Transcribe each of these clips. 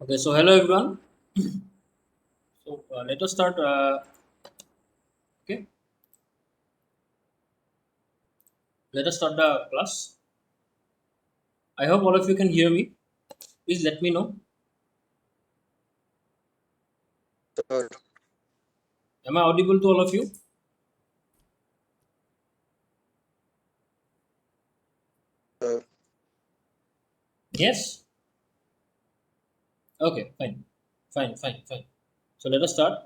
Okay, so hello everyone. So let us start. Okay, let us start the class. I hope all of you can hear me. Please let me know. Sure. Am I audible to all of you? Uh, Yes. Okay, fine, fine. So let us start.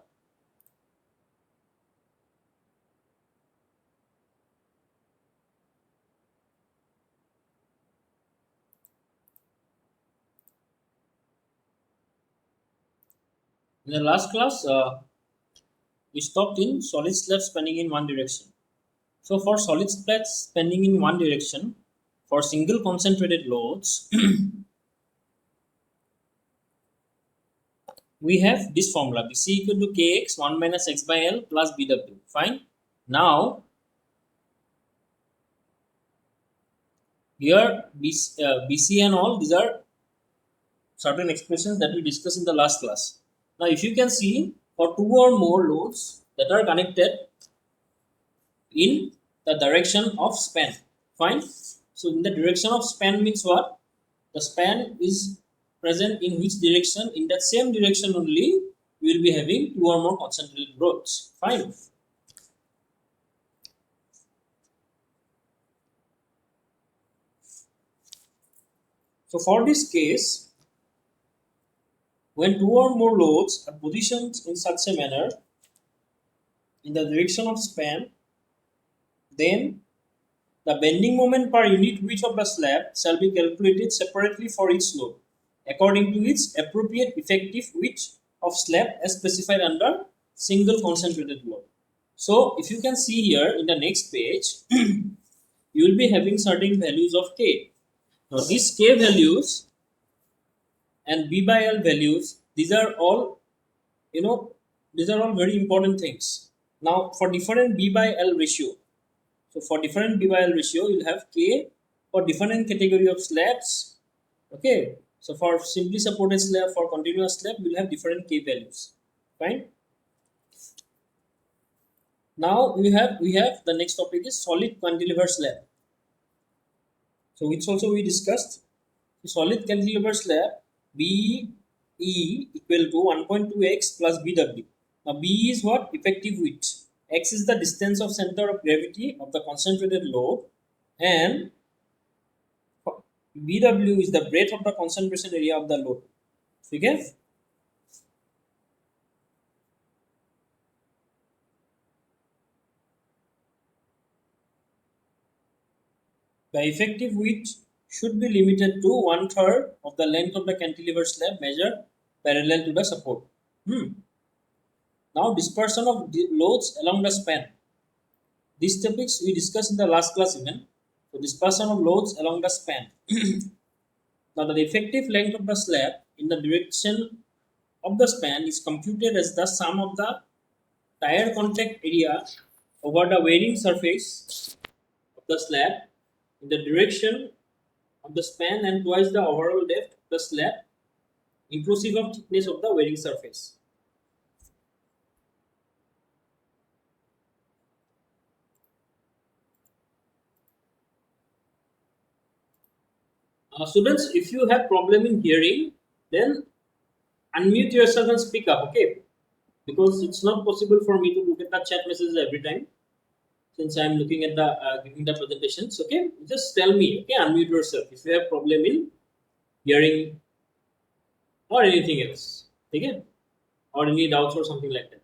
In the last class, we stopped in solid slabs spanning in one direction. So for solid slabs spanning in one direction, for single concentrated loads, we have this formula: BC equal to Kx 1 minus x by L plus BW. Fine. Now here BC and all these are certain expressions that we discussed in the last class. Now if you can see, for two or more loads that are connected in the direction of span, fine. So in the direction of span means what? The span is present in which direction? In that same direction only we will be having two or more concentrated loads, fine. So for this case, when two or more loads are positioned in such a manner in the direction of span, then the bending moment per unit width of the slab shall be calculated separately for each load, according to its appropriate effective width of slab as specified under single concentrated load. So, if you can see here in the next page, you will be having certain values of K. Now, these K values and B by L values, these are all, you know, these are all very important things. Now, for different B by L ratio, so for different B by L ratio, you'll have K for different category of slabs. Okay. So for simply supported slab, for continuous slab, we'll have different K values. Fine. Now we have the next topic is solid cantilever slab. So which also we discussed. So solid cantilever slab B E equal to 1.2x plus BW. Now B is what? Effective width. X is the distance of center of gravity of the concentrated load, and BW is the breadth of the concentration area of the load. Okay. The effective width should be limited to one third of the length of the cantilever slab measured parallel to the support. Now dispersion of loads along the span. These topics we discussed in the last class even. So dispersion of loads along the span. Now the effective length of the slab in the direction of the span is computed as the sum of the tire contact area over the wearing surface of the slab in the direction of the span and twice the overall depth of the slab inclusive of thickness of the wearing surface. Students, if you have problem in hearing, then unmute yourself and speak up, okay? Because it's not possible for me to look at the chat messages every time since I'm looking at the giving the presentations. Okay, just tell me. Okay, unmute yourself if you have problem in hearing or anything else. Okay, or any doubts or something like that.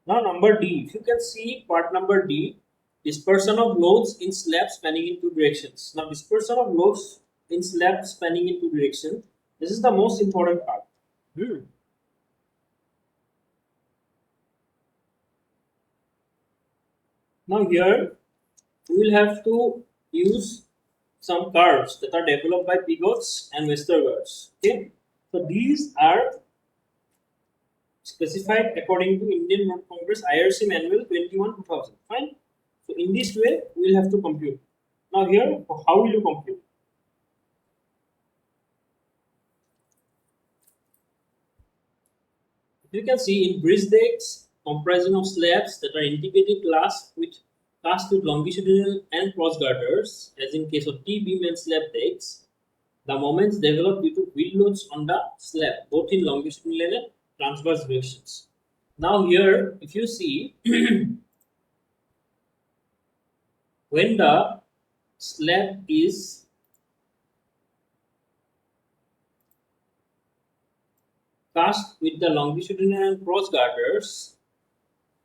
Now number D, if you can see part number D, dispersion of loads in slabs spanning in two directions. Now dispersion of loads in slabs spanning in two directions. This is the most important part. Now here we will have to use some curves that are developed by Pigot's and Westergaard's. Okay, so these are specified according to Indian Road Congress IRC Manual 21/2000. Fine. So in this way we will have to compute. Now here, how will you compute? You can see in bridge decks comprising of slabs that are integrated cast with longitudinal and cross girders, as in case of T-beam and slab decks, the moments develop due to wheel loads on the slab, both in longitudinal and transverse directions. Now here, if you see, when the slab is cast with the longitudinal and cross girders,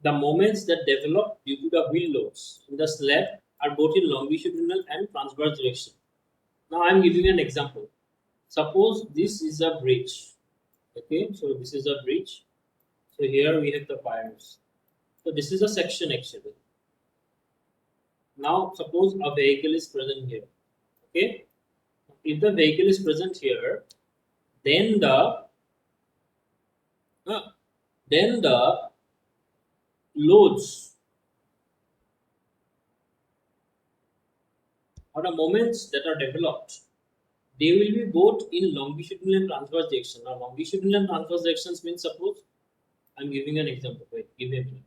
the moments that develop due to the wheel loads in the slab are both in longitudinal and transverse direction. Now I am giving an example. Suppose this is a bridge. Okay, so this is a bridge. So here we have the piers. So this is a section actually. Now suppose a vehicle is present here. Okay, if the vehicle is present here, then uh, the loads or the moments that are developed, they will be both in longitudinal and transverse direction. Now longitudinal and transverse directions means, suppose I'm giving an example. Wait, give me a minute.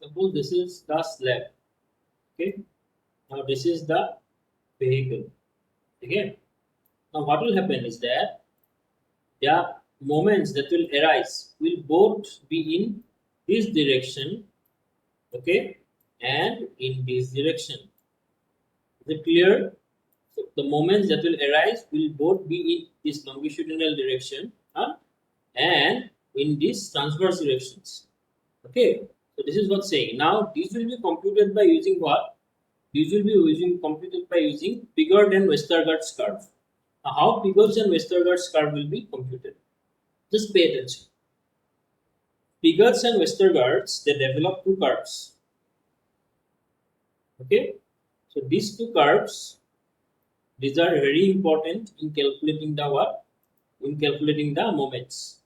Suppose this is the slab. Okay. Now this is the vehicle. Okay. Now what will happen is that the moments that will arise will both be in this direction, okay, and in this direction. Is it clear? So the moments that will arise will both be in this longitudinal direction, and in these transverse directions. Okay. So this is what's saying. Now these will be computed by using what? These will be computed by using Pigott and Westergaard's curve. Now how Pigott's and Westergaard's curve will be computed? Just pay attention. Pigott's and Westergaard's, they develop two curves. Okay, so these two curves, these are very important in calculating the what? In calculating the moments.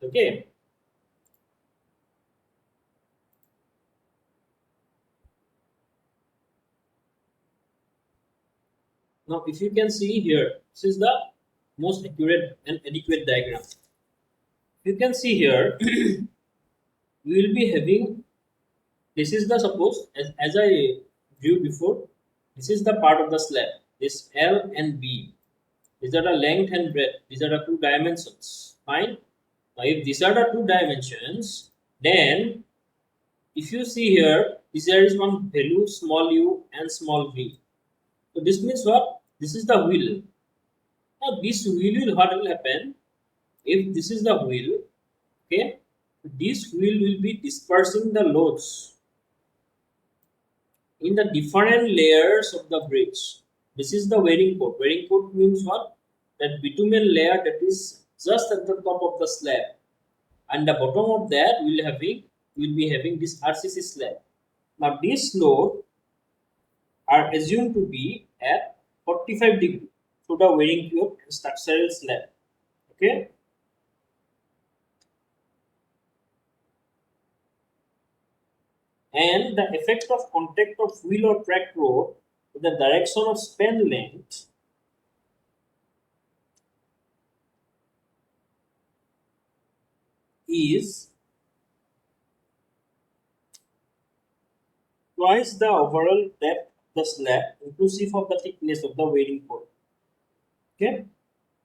Okay. Now, if you can see here, this is the most accurate and adequate diagram. You can see here, we will be having, this is the, suppose, as I drew before, this is the part of the slab, this L and B. These are the length and breadth. These are the two dimensions. Fine. Now, if these are the two dimensions, then if you see here, there is one value small u and small v. So this means what? This is the wheel. Now this wheel will, what will happen? If this is the wheel, okay, this wheel will be dispersing the loads in the different layers of the bridge. This is the wearing coat. Wearing coat means what? That bitumen layer that is just at the top of the slab, and the bottom of that will be having this RCC slab. Now this load are assumed to be at 45 degree to the wearing coat and structural slab. Okay. And the effect of contact of wheel or track rod with the direction of span length is twice the overall depth of the slab inclusive of the thickness of the wearing coat. Okay.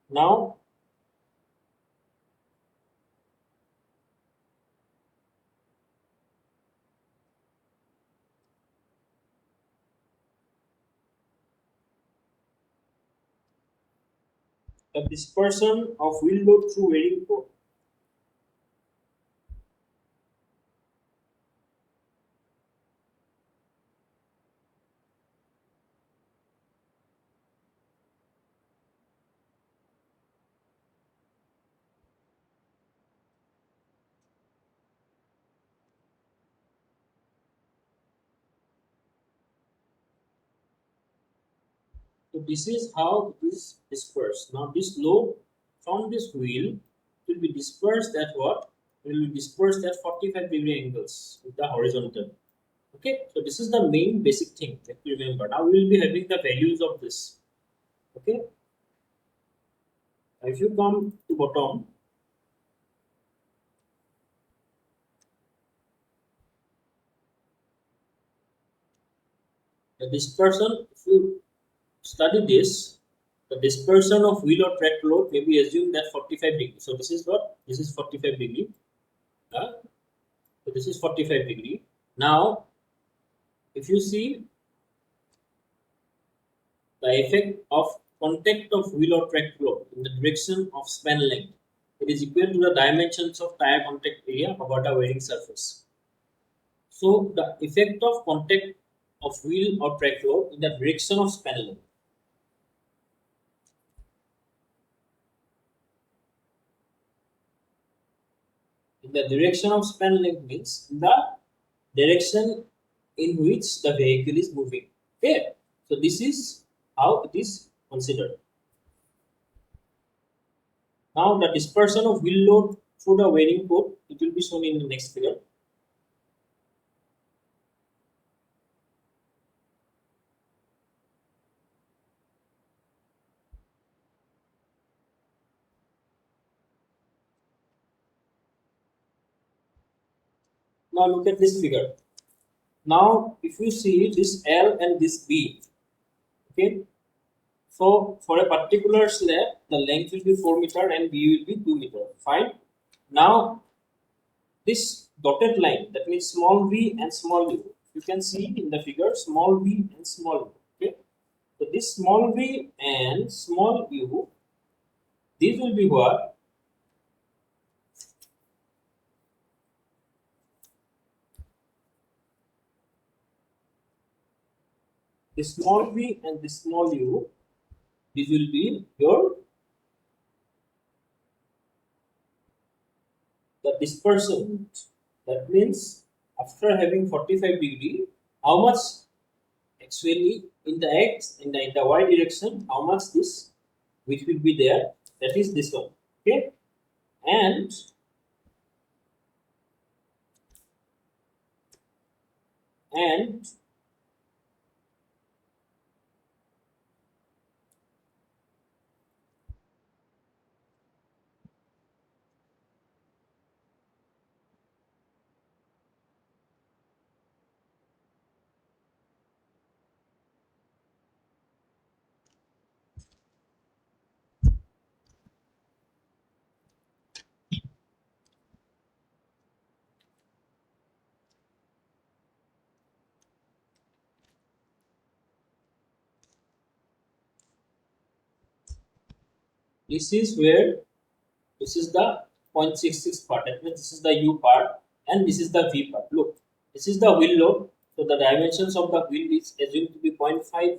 Now the dispersion of wheel load through wearing coat. So this is how it is dispersed. Now this load from this wheel, it will be dispersed at what? It will be dispersed at 45-degree angles with the horizontal. Okay, so this is the main basic thing that you remember. Now we will be having the values of this. Okay, if you come to bottom, the dispersion, if you study this, the dispersion of wheel or track load may be assumed at 45 degrees. So this is what? This is 45 degree. So this is 45 degree. Now, if you see the effect of contact of wheel or track load in the direction of span length, it is equal to the dimensions of tire contact area about a wearing surface. So the effect of contact of wheel or track load in the direction of span length. In the direction of span length means the direction in which the vehicle is moving. Okay, so this is how it is considered. Now the dispersion of wheel load through the wearing code, it will be shown in the next figure. Now look at this figure. Now if you see this L and this B, okay, so for a particular slab, the length will be 4 meter and B will be 2 meter. Fine. Now this dotted line, that means small v and small u. You can see in the figure small v and small u. Okay. So this small v and small u, these will be what? The small v and the small u, this will be your the dispersion. That means after having 45 degree, how much actually in the x in the y direction, how much this which will be there, that is this one. Okay, and and this is where this is the 0.66 part. That means this is the u part and this is the v part. Look, this is the wheel load. So the dimensions of the wheel is assumed to be 0.5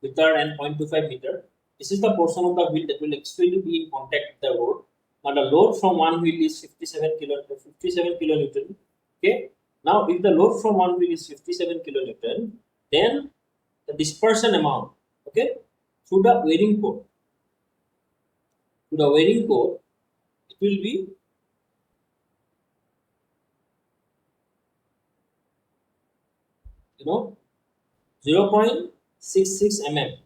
meter and 0.25 meter. This is the portion of the wheel that will actually be in contact with the road. Now the load from one wheel is 57 kilonewton. Okay. Now if the load from one wheel is 57 kilonewton, then the dispersion amount, okay, through the wearing core, it will be you know 0.66 mm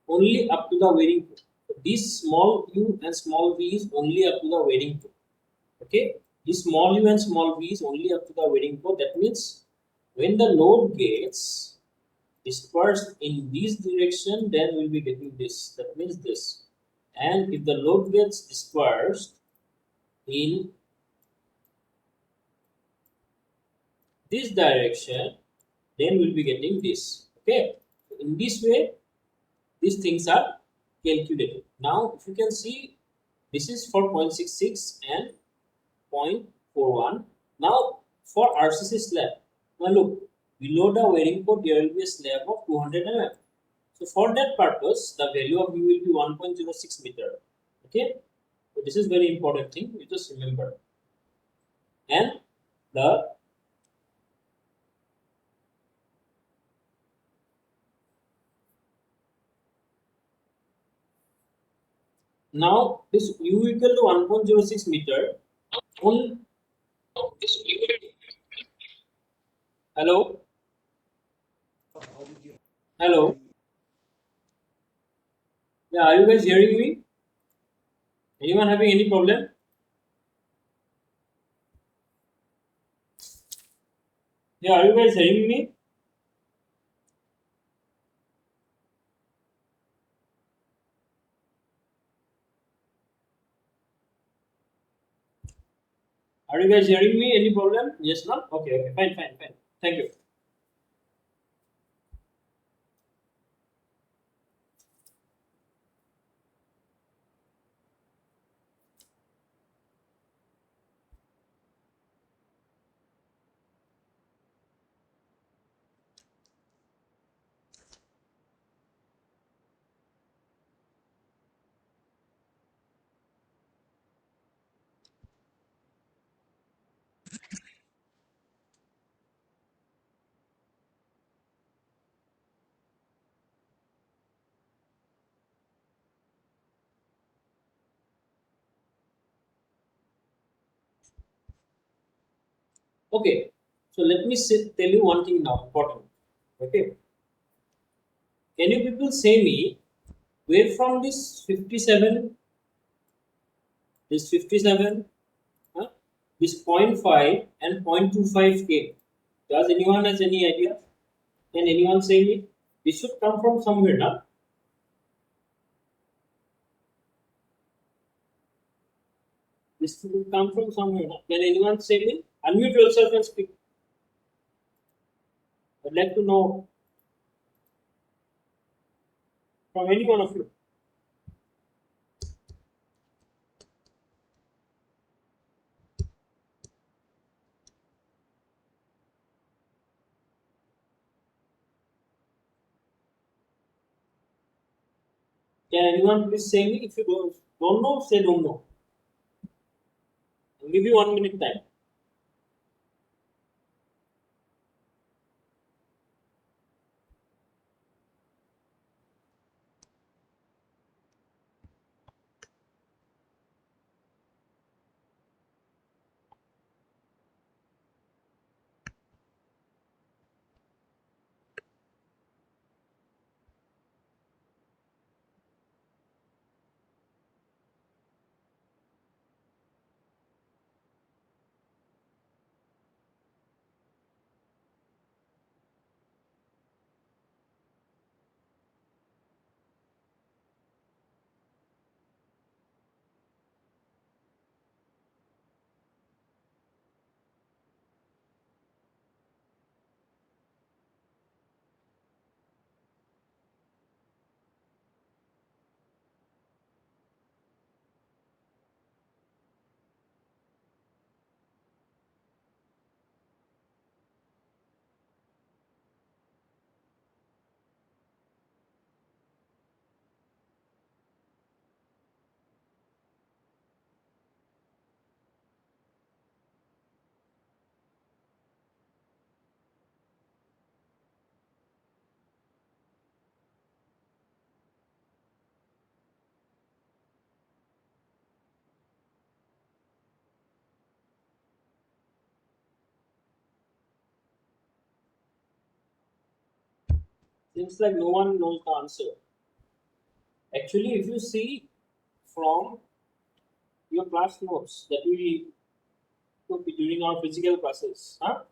only up to the wearing core. So this small u and small v is only up to the wearing core. Okay, this small u and small v is only up to the wearing core. That means when the load gets dispersed in this direction, then we'll be getting this. That means this. And if the load gets dispersed in this direction, then we'll be getting this. Okay. In this way, these things are calculated. Now, if you can see, this is for 0.66 and 0.41. Now, for RCC slab, now look, below the wearing core, there will be a slab of 200 mm. So, for that purpose, the value of U will be 1.06 meter. Okay, so this is very important thing. You just remember. And the Now this u equal to 1.06 meter. On hello, hello. Yeah, are you guys hearing me? Anyone having any problem? Yeah, are you guys hearing me? Are you guys hearing me? Any problem? Yes, no? Okay, okay, fine, fine, fine. Thank you. Okay, so let me tell you one thing now, important. Okay, can you people say me where from this 57, huh, this point 0.5 and 0.25 came? Does anyone has any idea? Can anyone say me? This should come from somewhere, now. This should come from somewhere. Now. Can anyone say me? Unmute yourself and speak. I'd like to know from any one of you. Can anyone please say me? If you don't know, say don't know. I'll give you 1 minute time. Seems like no one knows the answer. Actually, if you see from your class notes that we took during our physical classes, huh?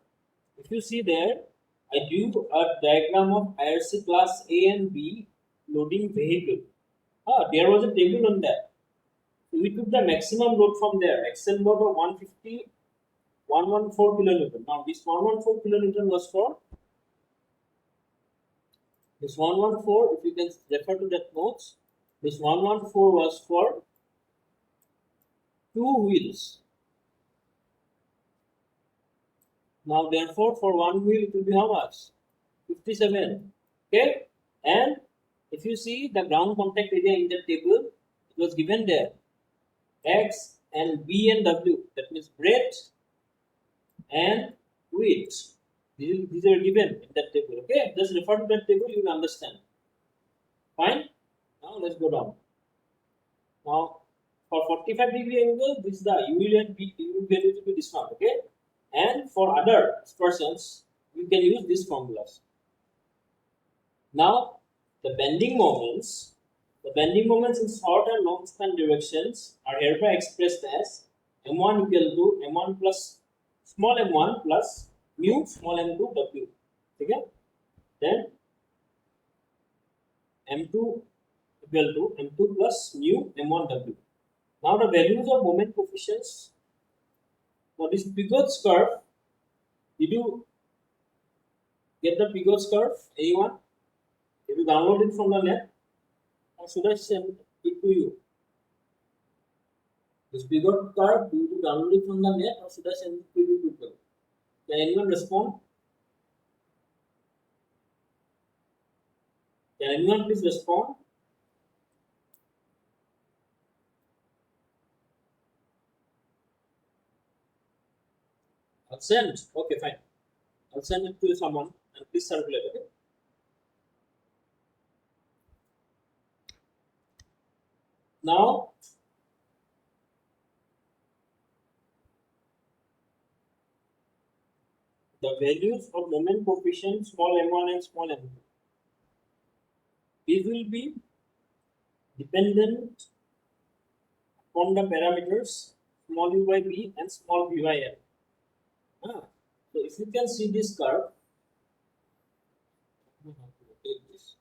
If you see there, I drew a diagram of IRC class A and B loading vehicle. There was a table on that. So we took the maximum load from there. Axle load of 150, 114 kilonewton. Now this 114 kilonewton was for this 114. If you can refer to that notes, this 114 was for two wheels. Now therefore for one wheel it will be how much? 57. Okay, and if you see the ground contact area in the table, it was given there X and B and W, that means breadth and width. These are given in that table. Okay, just refer to that table, you will understand. Fine. Now let's go down. Now, for 45-degree angle, this is the U will value to be this one, okay? And for other dispersions, you can use these formulas. Now, the bending moments in short and long span directions are hereby expressed as m1 equal to m1 plus small m1 plus mu small m2 w. Okay? Then m2 equal to m2 plus mu m1 w. Now the values of moment coefficients. Now this Pigot's curve. Did you get the Pigot's curve? Anyone? Did you download it from the net? Or should I send it to you? This Pigot curve, do you download it from the net or should I send it to you people? Can anyone respond? Can anyone please respond? I'll send. Okay, fine. I'll send it to someone and please circulate. Okay. Now, the values of moment coefficient small m1 and small m2. These will be dependent on the parameters small u by b and small v by l. So if you can see this curve, take this.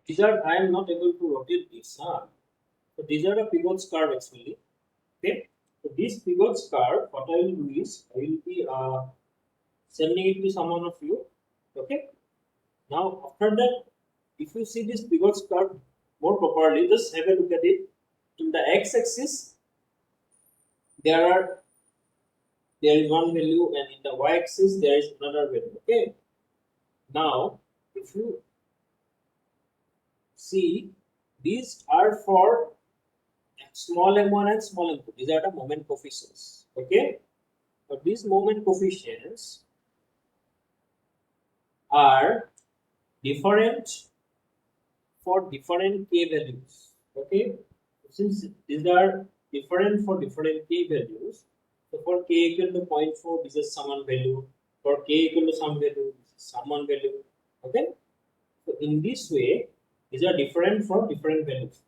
these are I am not able to rotate this. Huh? So these are the pivots curve actually. Okay. So this pivots curve, what I will do is I will be sending it to someone of you. Okay. Now after that, if you see this pivots curve more properly, just have a look at it. In the x-axis, there are there is one value, and in the y-axis there is another value. Okay. Now, if you see, these are for small m1 and small m2. These are the moment coefficients. Okay. But these moment coefficients are different for different k values. Okay. Since these are different for different k values, so for k equal to zero point 0.4, this is some value. For k equal to some value, this is some value. Okay. So in this way, these are different for different values.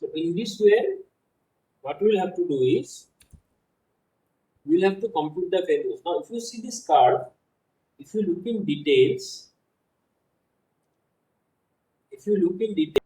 So in this way, what we will have to do is we will have to compute the values. Now, if you see this curve, if you look in details, if you look in detail,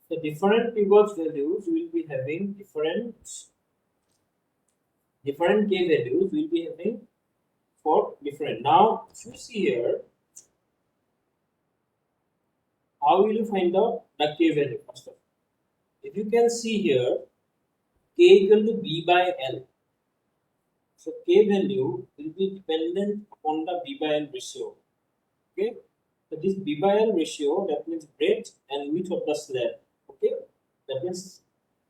the different pivots values will be having different k values will be having for different. Now, if you see here, how will you find out the k value first of all? If you can see here, k equal to b by l. So k value will be dependent upon the b by l ratio. Okay. So this b by l ratio, that means breadth and width of the slab. Okay. That means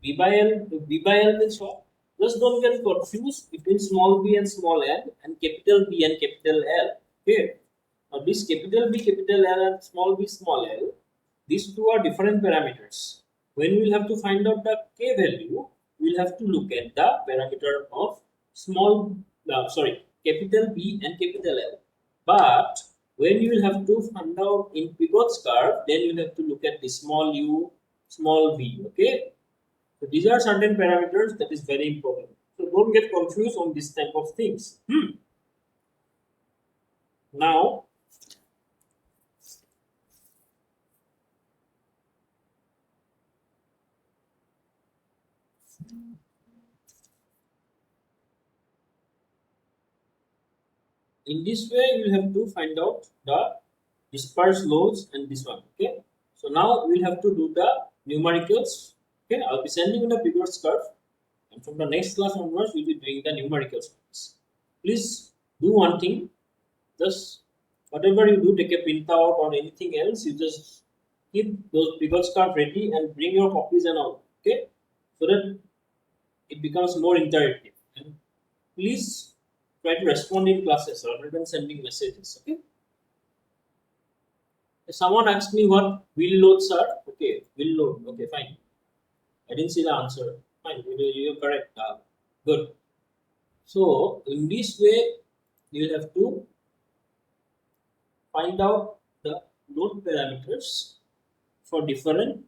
b by l means what? Just don't get confused between small b and small l and capital B and capital L. Okay. Now this capital B, capital L and small l, these two are different parameters. When we'll have to find out the k value, we'll have to look at the parameter of capital B and capital L. But when you will have to find out in Pigot's curve, then you will have to look at the small u, small v. Okay. So these are certain parameters that is very important. So don't get confused on this type of things. Now, in this way, you will have to find out the dispersed loads and this one. Okay. So now we'll have to do the numericals. Okay. I'll be sending you the Pigot's curve, and from the next class onwards, we'll be doing the numericals. Please do one thing. Just whatever you do, take a printout or anything else, you just keep those Pigot's curve ready and bring your copies and all. Okay. So that it becomes more interactive. And please try to respond in classes rather than sending messages. Okay. If someone asks me what wheel loads are, okay, wheel load. Okay, fine. I didn't see the answer. Fine, you're correct. Good. So in this way, you will have to find out the load parameters for different.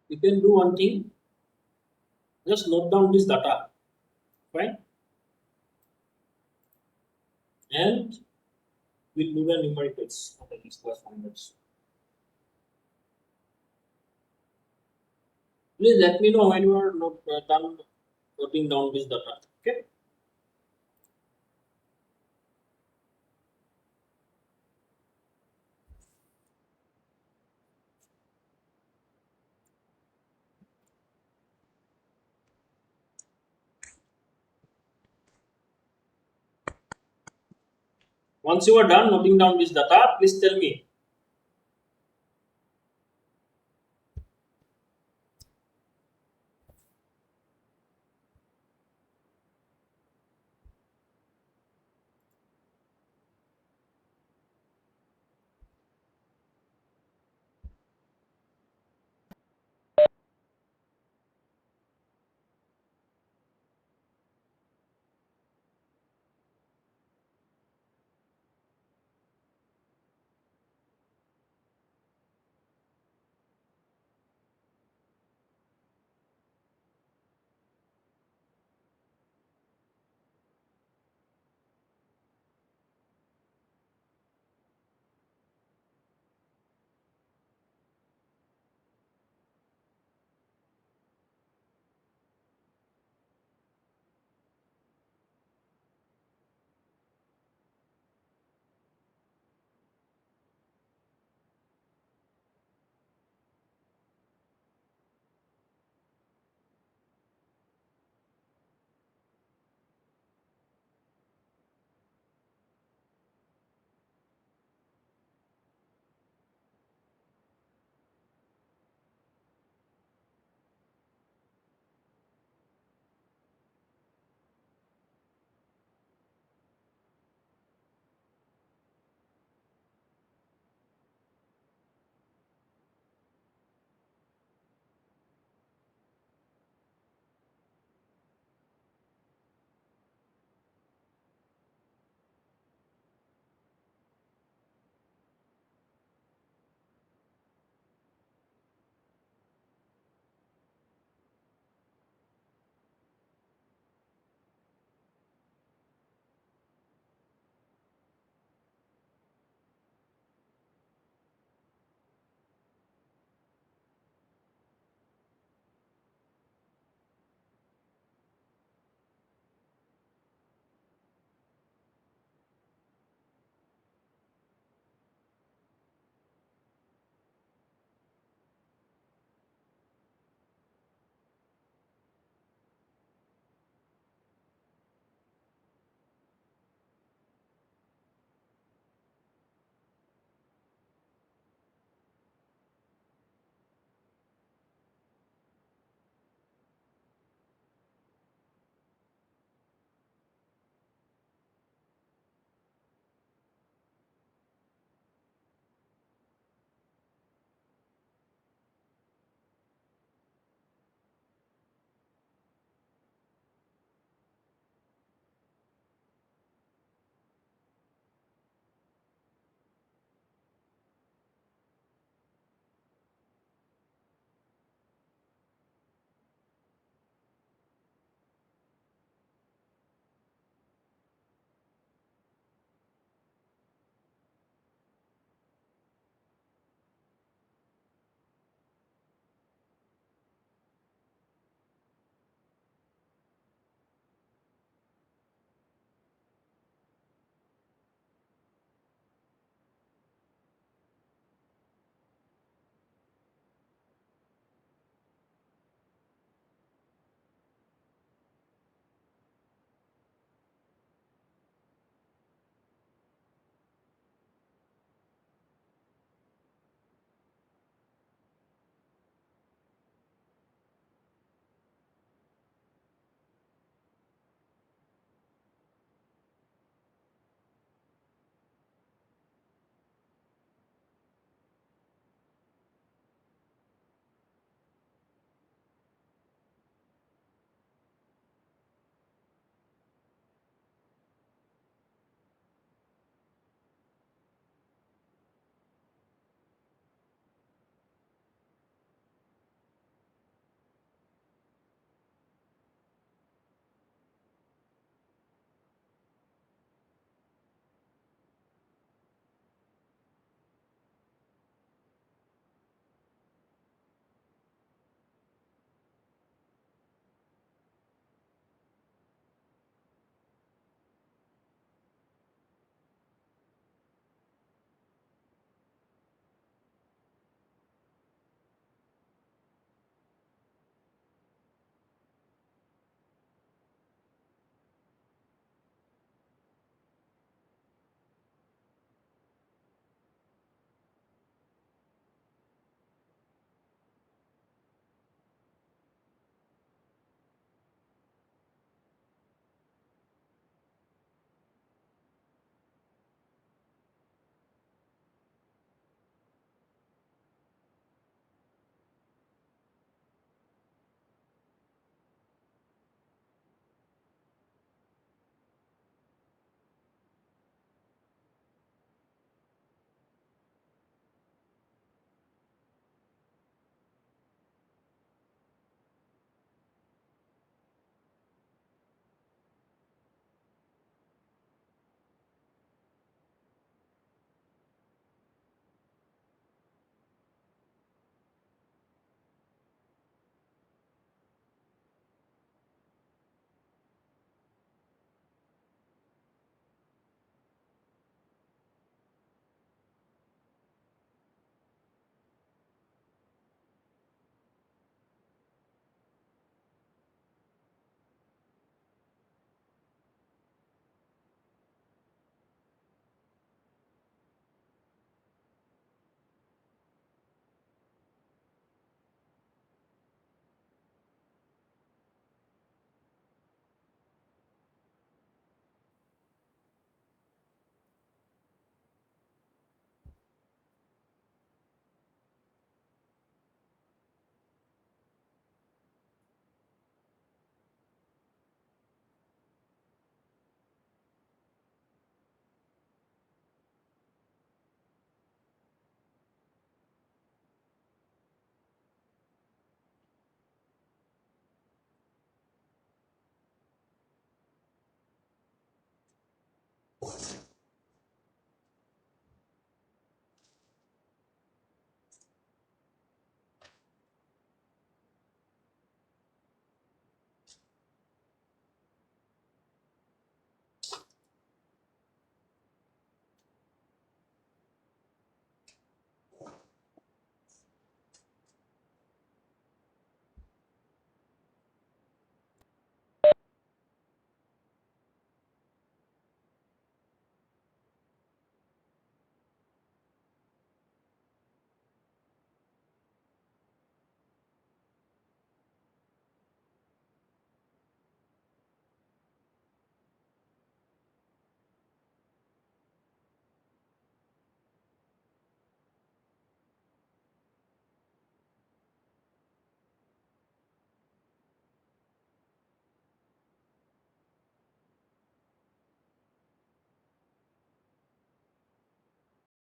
You can do one thing. Just note down this data, right? And we'll do the numericals on the next class onwards. Please let me know when you are not done noting down this data. Okay. Once you are done noting down this data, please tell me